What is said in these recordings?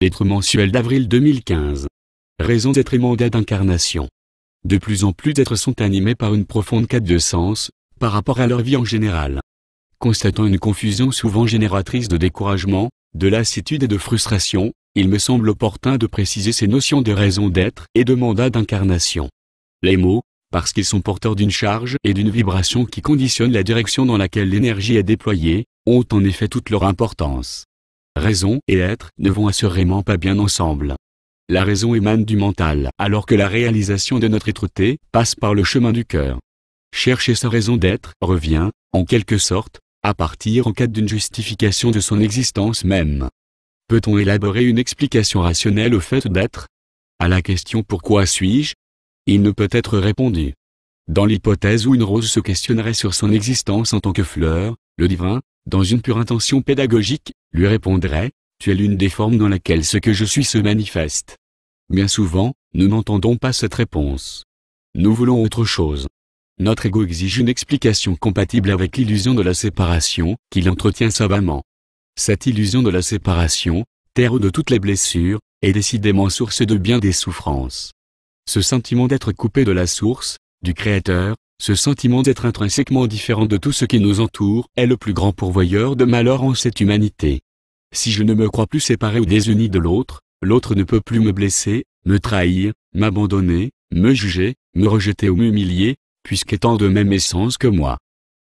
Lettre mensuelle d'avril 2015. Raison d'être et mandat d'incarnation. De plus en plus d'êtres sont animés par une profonde quête de sens, par rapport à leur vie en général. Constatant une confusion souvent génératrice de découragement, de lassitude et de frustration, il me semble opportun de préciser ces notions de raison d'être et de mandat d'incarnation. Les mots, parce qu'ils sont porteurs d'une charge et d'une vibration qui conditionnent la direction dans laquelle l'énergie est déployée, ont en effet toute leur importance. Raison et être ne vont assurément pas bien ensemble. La raison émane du mental, alors que la réalisation de notre être-té passe par le chemin du cœur. Chercher sa raison d'être revient, en quelque sorte, à partir en quête d'une justification de son existence même. Peut-on élaborer une explication rationnelle au fait d'être? À la question « Pourquoi suis-je ?», il ne peut être répondu. Dans l'hypothèse où une rose se questionnerait sur son existence en tant que fleur, le divin, dans une pure intention pédagogique, lui répondrait « Tu es l'une des formes dans laquelle ce que je suis se manifeste ». Bien souvent, nous n'entendons pas cette réponse. Nous voulons autre chose. Notre ego exige une explication compatible avec l'illusion de la séparation, qu'il entretient savamment. Cette illusion de la séparation, terreau de toutes les blessures, est décidément source de bien des souffrances. Ce sentiment d'être coupé de la source, du Créateur, ce sentiment d'être intrinsèquement différent de tout ce qui nous entoure, est le plus grand pourvoyeur de malheur en cette humanité. Si je ne me crois plus séparé ou désuni de l'autre, l'autre ne peut plus me blesser, me trahir, m'abandonner, me juger, me rejeter ou m'humilier, puisqu'étant de même essence que moi.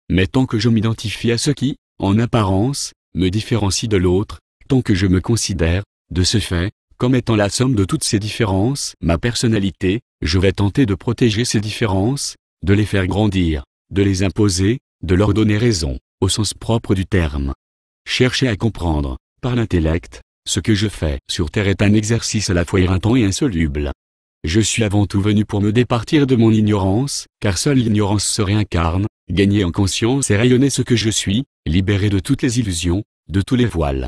Mais tant que je m'identifie à ce qui, en apparence, me différencie de l'autre, tant que je me considère, de ce fait, comme étant la somme de toutes ces différences, ma personnalité, je vais tenter de protéger ces différences, de les faire grandir, de les imposer, de leur donner raison, au sens propre du terme. Chercher à comprendre, par l'intellect, ce que je fais sur Terre est un exercice à la fois éreintant et insoluble. Je suis avant tout venu pour me départir de mon ignorance, car seule l'ignorance se réincarne, gagner en conscience et rayonner ce que je suis, libéré de toutes les illusions, de tous les voiles.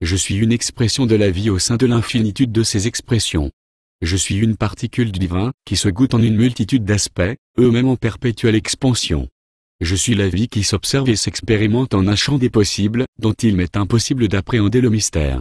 Je suis une expression de la vie au sein de l'infinitude de ces expressions. Je suis une particule du divin, qui se goûte en une multitude d'aspects, eux-mêmes en perpétuelle expansion. Je suis la vie qui s'observe et s'expérimente en un champ des possibles, dont il m'est impossible d'appréhender le mystère.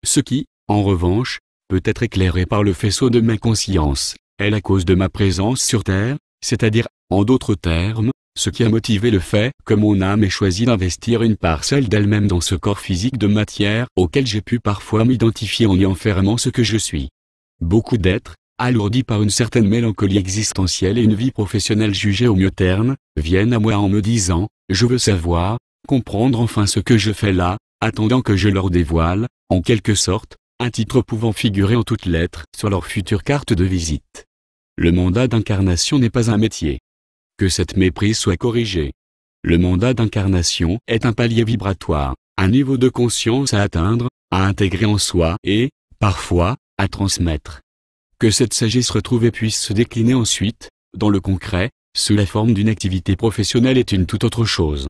Ce qui, en revanche, peut être éclairé par le faisceau de ma conscience, est la cause de ma présence sur Terre, c'est-à-dire, en d'autres termes, ce qui a motivé le fait que mon âme ait choisi d'investir une parcelle d'elle-même dans ce corps physique de matière auquel j'ai pu parfois m'identifier en y enfermant ce que je suis. Beaucoup d'êtres, alourdis par une certaine mélancolie existentielle et une vie professionnelle jugée au mieux terne, viennent à moi en me disant « Je veux savoir, comprendre enfin ce que je fais là », attendant que je leur dévoile, en quelque sorte, un titre pouvant figurer en toutes lettres sur leur future carte de visite. Le mandat d'incarnation n'est pas un métier. Que cette méprise soit corrigée. Le mandat d'incarnation est un palier vibratoire, un niveau de conscience à atteindre, à intégrer en soi et, parfois, à transmettre. Que cette sagesse retrouvée puisse se décliner ensuite, dans le concret, sous la forme d'une activité professionnelle est une toute autre chose.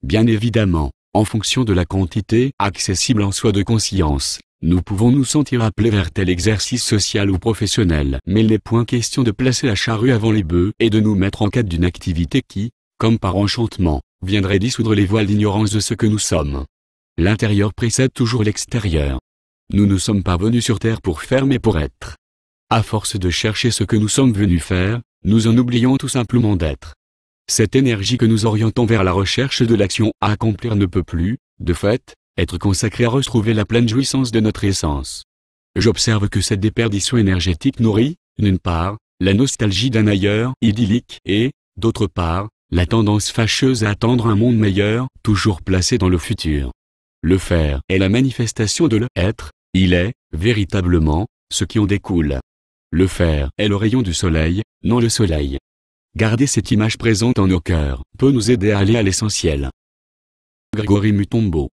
Bien évidemment, en fonction de la quantité accessible en soi de conscience, nous pouvons nous sentir appelés vers tel exercice social ou professionnel. Mais il n'est point question de placer la charrue avant les bœufs et de nous mettre en quête d'une activité qui, comme par enchantement, viendrait dissoudre les voiles d'ignorance de ce que nous sommes. L'intérieur précède toujours l'extérieur. Nous ne sommes pas venus sur Terre pour faire mais pour être. À force de chercher ce que nous sommes venus faire, nous en oublions tout simplement d'être. Cette énergie que nous orientons vers la recherche de l'action à accomplir ne peut plus, de fait, être consacrée à retrouver la pleine jouissance de notre essence. J'observe que cette déperdition énergétique nourrit, d'une part, la nostalgie d'un ailleurs idyllique et, d'autre part, la tendance fâcheuse à attendre un monde meilleur, toujours placé dans le futur. Le faire est la manifestation de l'être, il est, véritablement, ce qui en découle. Le faire est le rayon du soleil, non le soleil. Garder cette image présente en nos cœurs peut nous aider à aller à l'essentiel. Grégory Mutombo.